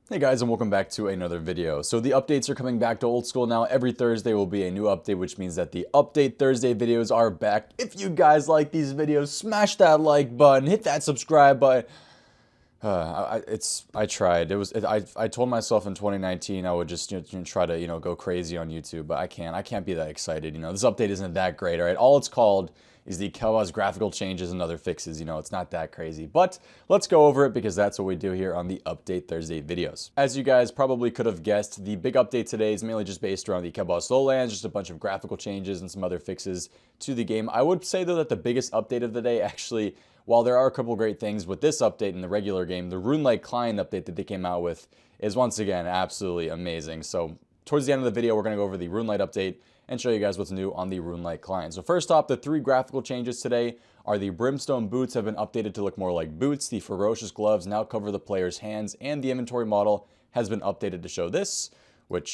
Hey guys, and welcome back to another video. So the updates are coming back to old school now. Every Thursday will be a new update, which means that the Update Thursday videos are back. If you guys like these videos, smash that like button, hit that subscribe button. I tried. I told myself in 2019 I would just try to go crazy on YouTube, but I can't be that excited. This update isn't that great. All right, all it's called is the Kelbaz graphical changes and other fixes. It's not that crazy, but let's go over it because that's what we do here on the Update Thursday videos. As you guys probably could have guessed, the big update today is mainly just based around the Kelbaz Lowlands, just a bunch of graphical changes and some other fixes to the game. I would say though that the biggest update of the day actually, while there are a couple great things with this update in the regular game, the Runescape client update that they came out with is once again absolutely amazing. So towards the end of the video, we're going to go over the Runescape update and show you guys what's new on the Runescape client. So first off, the three graphical changes today are the Brimstone boots have been updated to look more like boots. The Ferocious gloves now cover the player's hands, and the inventory model has been updated to show this. What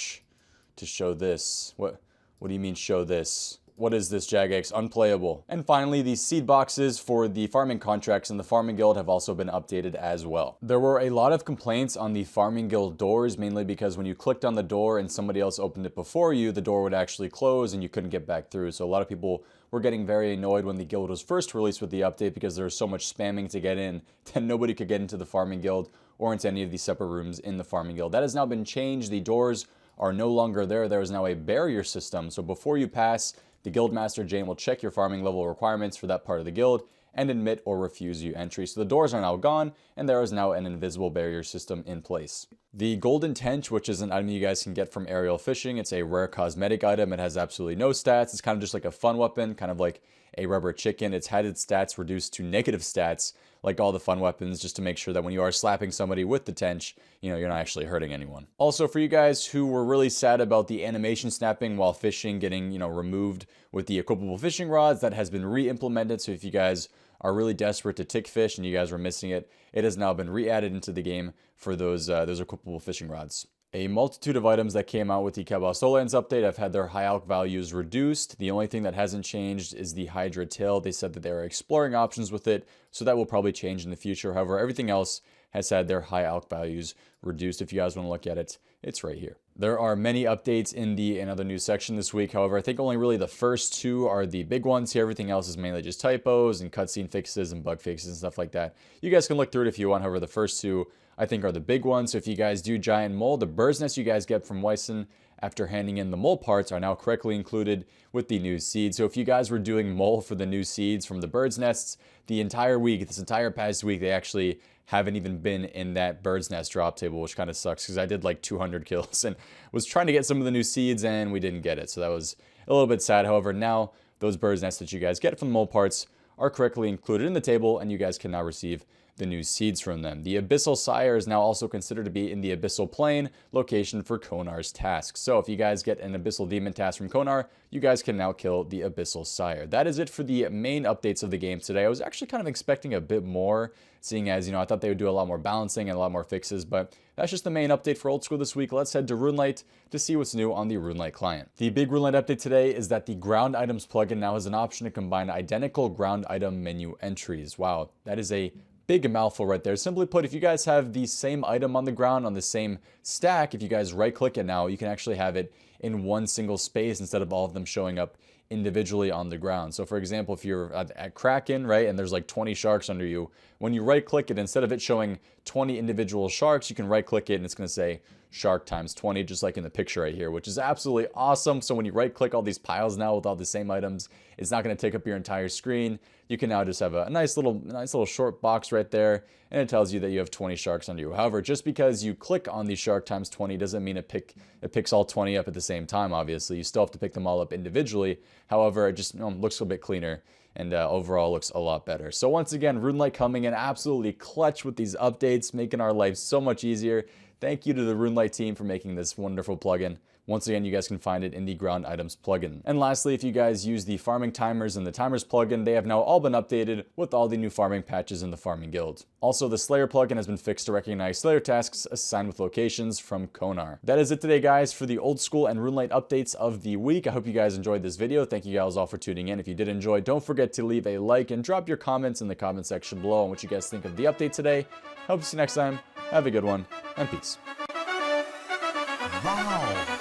do you mean show this? What is this, Jagex? Unplayable. And finally, the seed boxes for the farming contracts in the farming guild have also been updated as well. There were a lot of complaints on the farming guild doors, mainly because when you clicked on the door and somebody else opened it before you, the door would actually close and you couldn't get back through. So a lot of people were getting very annoyed when the guild was first released with the update because there was so much spamming to get in that nobody could get into the farming guild or into any of the separate rooms in the farming guild. That has now been changed. The doors are no longer there. There is now a barrier system. So before you pass, the Guildmaster Jane will check your farming level requirements for that part of the guild and admit or refuse you entry. So the doors are now gone, and there is now an invisible barrier system in place. The Golden Tench, which is an item you guys can get from aerial fishing, it's a rare cosmetic item. It has absolutely no stats. It's kind of just like a fun weapon, kind of like a rubber chicken. It's had its stats reduced to negative stats, like all the fun weapons, just to make sure that when you are slapping somebody with the tench, you're not actually hurting anyone. Also, for you guys who were really sad about the animation snapping while fishing getting, removed with the equipable fishing rods, that has been re-implemented. So if you guys are really desperate to tick fish and you guys were missing it, it has now been re-added into the game for those equipable fishing rods. A multitude of items that came out with the Kelbaz Lowlands update have had their high alch values reduced. The only thing that hasn't changed is the Hydra tail. They said that they are exploring options with it, so that will probably change in the future. However, everything else has had their high alch values reduced. If you guys want to look at it, it's right here. There are many updates in the another news section this week. However, I think only really the first two are the big ones here. Everything else is mainly just typos and cutscene fixes and bug fixes and stuff like that. You guys can look through it if you want. However, the first two I think are the big ones. So if you guys do giant mole, the bird's nest you guys get from Wyson after handing in the mole parts are now correctly included with the new seeds. So if you guys were doing mole for the new seeds from the bird's nests the entire week, this entire past week, they actually haven't even been in that bird's nest drop table, which kind of sucks because I did like 200 kills and was trying to get some of the new seeds and we didn't get it. So that was a little bit sad. However, now those bird's nests that you guys get from the mole parts are correctly included in the table and you guys can now receive the new seeds from them. The Abyssal Sire is now also considered to be in the Abyssal Plain location for Konar's task. So if you guys get an Abyssal Demon task from Konar, you guys can now kill the Abyssal Sire. That is it for the main updates of the game today. I was actually kind of expecting a bit more, seeing as, I thought they would do a lot more balancing and a lot more fixes, but that's just the main update for Old School this week. Let's head to Runescape to see what's new on the Runescape client. The big Runescape update today is that the Ground Items plugin now has an option to combine identical ground item menu entries. Wow, that is a big mouthful right there. Simply put, if you guys have the same item on the ground on the same stack, if you guys right click it now, you can actually have it in one single space instead of all of them showing up individually on the ground. So for example, if you're at Kraken, right, and there's like 20 sharks under you, when you right click it, instead of it showing 20 individual sharks, you can right click it and it's going to say shark times 20, just like in the picture right here, which is absolutely awesome. So when you right click all these piles now with all the same items, it's not going to take up your entire screen. You can now just have a nice little short box right there, and it tells you that you have 20 sharks under you. However, just because you click on the shark times 20 doesn't mean it picks all 20 up at the same time, obviously. You still have to pick them all up individually. However, it just looks a bit cleaner and overall looks a lot better. So once again, Runescape coming in absolutely clutch with these updates, making our life so much easier. Thank you to the Runescape team for making this wonderful plugin. Once again, you guys can find it in the Ground Items plugin. And lastly, if you guys use the farming timers and the timers plugin, they have now all been updated with all the new farming patches in the farming guild. Also, the Slayer plugin has been fixed to recognize Slayer tasks assigned with locations from Konar. That is it today, guys, for the Old School and Runescape updates of the week. I hope you guys enjoyed this video. Thank you guys all for tuning in. If you did enjoy, don't forget to leave a like and drop your comments in the comment section below on what you guys think of the update today. Hope to see you next time. Have a good one, and peace. Wow.